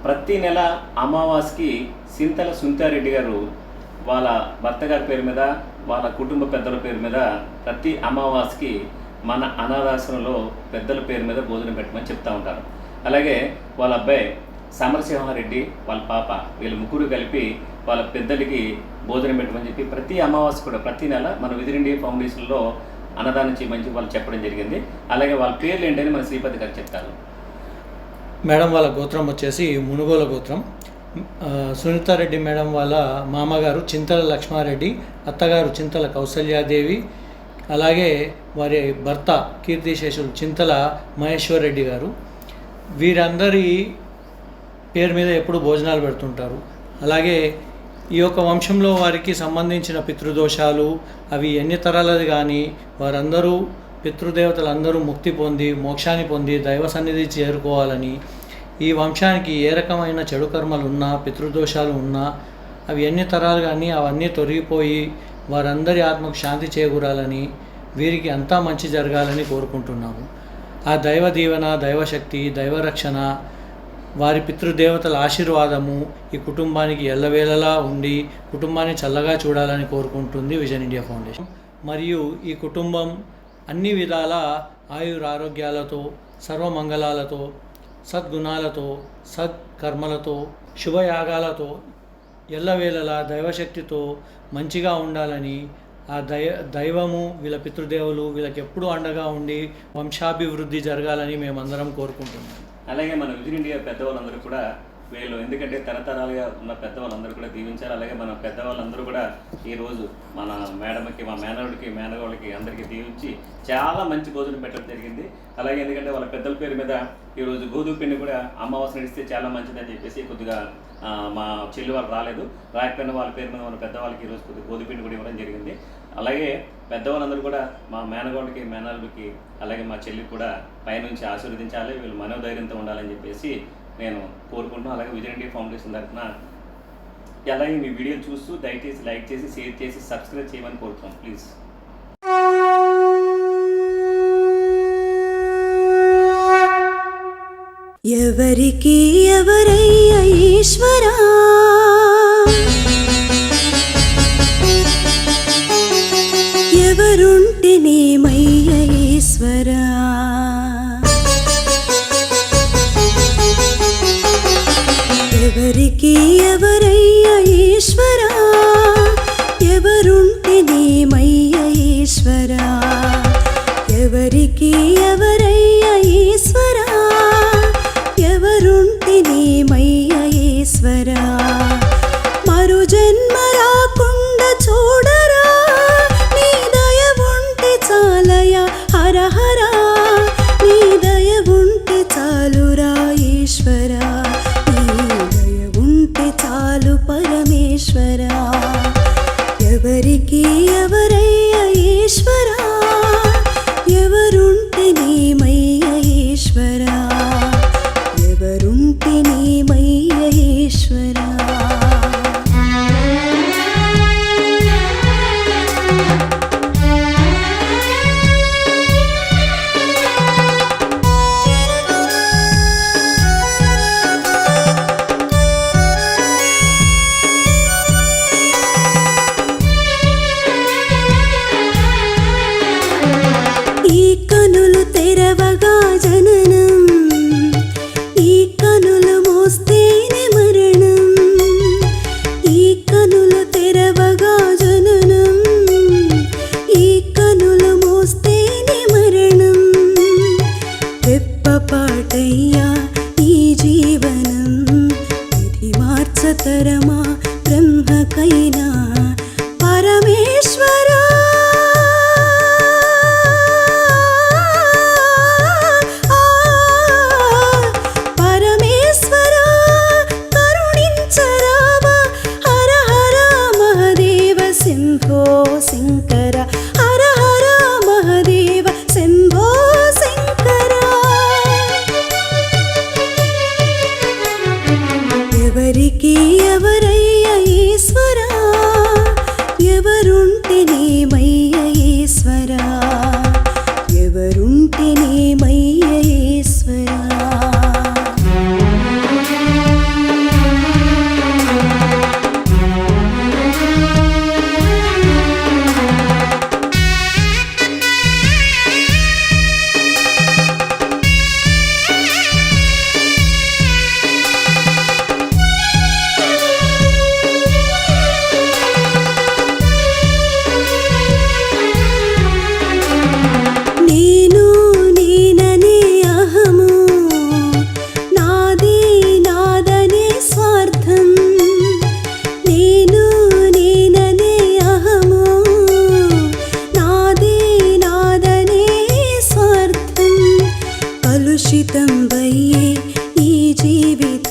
ప్రతి నెల అమావాస్యకి సింతల సునీతారెడ్డి గారు వాళ్ళ భర్త గారి పేరు మీద, వాళ్ళ కుటుంబ పెద్దల పేరు మీద ప్రతి అమావాస్యకి మన అనాథాశ్రమంలో పెద్దల పేరు మీద భోజనం పెట్టమని చెప్తూ ఉంటారు. అలాగే వాళ్ళ అబ్బాయి సమరసింహారెడ్డి, వాళ్ళ పాప, వీళ్ళు ముగ్గురు కలిపి వాళ్ళ పెద్దలకి భోజనం పెట్టమని చెప్పి ప్రతి అమావాస్య కూడా ప్రతి నెల మన విజన్ ఇండియా ఫౌండేషన్లో అన్నదానం చేయమని వాళ్ళు చెప్పడం జరిగింది. అలాగే వాళ్ళ పేర్లు ఏంటని మన శ్రీపతి గారు చెప్తారు. మేడం వాళ్ళ గోత్రం వచ్చేసి మునుగోల గోత్రం. సునీతారెడ్డి మేడం వాళ్ళ మామగారు చింతల లక్ష్మారెడ్డి, అత్తగారు చింతల కౌసల్యాదేవి, అలాగే వారి భర్త కీర్తిశేషులు చింతల మహేశ్వరరెడ్డి గారు. వీరందరి పేరు మీద ఎప్పుడు భోజనాలు పెడుతుంటారు. అలాగే ఈ యొక్క వంశంలో వారికి సంబంధించిన పితృదోషాలు అవి ఎన్ని తరాలది కానీ వారందరూ పితృదేవతలందరూ ముక్తి పొంది మోక్షాన్ని పొంది దైవ సన్నిధి చేరుకోవాలని, ఈ వంశానికి ఏ రకమైన చెడు కర్మలు ఉన్నా పితృదోషాలు ఉన్నా అవి ఎన్ని తరాలు కానీ అవన్నీ తొలగిపోయి వారందరి ఆత్మకు శాంతి చేకూరాలని, వీరికి అంతా మంచి జరగాలని కోరుకుంటున్నాము. ఆ దైవ దీవెన, దైవశక్తి, దైవరక్షణ, వారి పితృదేవతల ఆశీర్వాదము ఈ కుటుంబానికి ఎల్లవేళలా ఉండి కుటుంబాన్ని చల్లగా చూడాలని కోరుకుంటుంది విజన్ ఇండియా ఫౌండేషన్. మరియు ఈ కుటుంబం అన్ని విధాల ఆయురారోగ్యాలతో, సర్వమంగళాలతో, సద్గుణాలతో, సత్కర్మలతో, శుభయాగాలతో ఎల్లవేళలా దైవశక్తితో మంచిగా ఉండాలని, ఆ దైవము వీళ్ళ పితృదేవులు వీళ్ళకి ఎప్పుడూ అండగా ఉండి వంశాభివృద్ధి జరగాలని మేమందరం కోరుకుంటున్నాం. అలాగే మన విజన్ ఇండియా పెద్దవాళ్ళందరూ కూడా వీళ్ళు, ఎందుకంటే తరతరాలుగా ఉన్న పెద్దవాళ్ళందరూ కూడా దీవించారు. అలాగే మన పెద్దవాళ్ళందరూ కూడా ఈరోజు మన మేడమ్కి, మా మేనవుడికి, మేనగోళ్ళకి అందరికీ దీవించి చాలా మంచి భోజనం పెట్టడం జరిగింది. అలాగే ఎందుకంటే వాళ్ళ పెద్దల పేరు మీద ఈరోజు గోధుమ పిండి కూడా అమావాస్య నడిస్తే చాలా మంచిదని చెప్పేసి కొద్దిగా మా చెల్లి వాళ్ళు రాకపోయినా వాళ్ళ పేరు మీద మన పెద్దవాళ్ళకి ఈరోజు కొద్దిగా గోధుమ పిండి కూడా ఇవ్వడం జరిగింది. అలాగే పెద్దవాళ్ళందరూ కూడా మా మేనగోళ్ళకి, మేనల్లుకి, అలాగే మా చెల్లికి కూడా పైనుంచి ఆశీర్వదించాలి, వీళ్ళు మనోధైర్యంతో ఉండాలని చెప్పేసి నేను కోరుకుంటున్నాను. అలాగే విజన్ ఇండియా ఫౌండేషన్ తరఫున అలాగే మీ వీడియో చూస్తూ దయచేసి లైక్ చేసి, షేర్ చేసి, సబ్స్క్రైబ్ చేయమని కోరుతున్నాం. ప్లీజ్. ఎవరికి ఎవరయ్య ఈశ్వరా, ఎవరుంటేనేమయ్య ఈశ్వరా, ఎవరికి ఎవరయ్య ఈశ్వరా, ఎవరుంటేనేమయ్య ఈశ్వరా, ఎవరికి ఎవరయ్య ఈశ్వరా, ఎవరుంటేనేమయ్య ఈశ్వరా, మరు జన్మ రాకుండా చూడరా, నీ దయ ఉంటే చాలయా హర హర, నీ దయ ఉంటే చాలురా ఈశ్వరా, నీ దయ ఉంటే చాలు పరమేశ్వరా, ఎవరికి ఎవరయ్య ఈశ్వరా, ఎవరుంటేనేమయ్య ఈశ్వరా, ఎవరుంటేనేమయ్య ఈశ్వరా. ఈ కనులు తెరవగా జననం, ఈ కనులు మోస్తేనే మరణం, ఈ కనులు తెరవగా జననం, ఈ కనులు మోస్తేనే మరణం, రెప్పపాటయ్యా ఈ జీవనం, విధి మార్చతరమా బ్రహ్మకైనా పరమేశ్వరా, పరమేశ్వరా కరుణించరావా, హర హర మహదేవ శంభో శంకర, హర హర మహదేవ శంభో శంకర, ఎవరికి ఎవరయ్య ఈశ్వరా, ఎవరుంటేనేమయ్య ఈశ్వరా, ఎవరుంటేనేమయ్య ఈశ్వరా. సాంబయ్యే ఈ జీవితం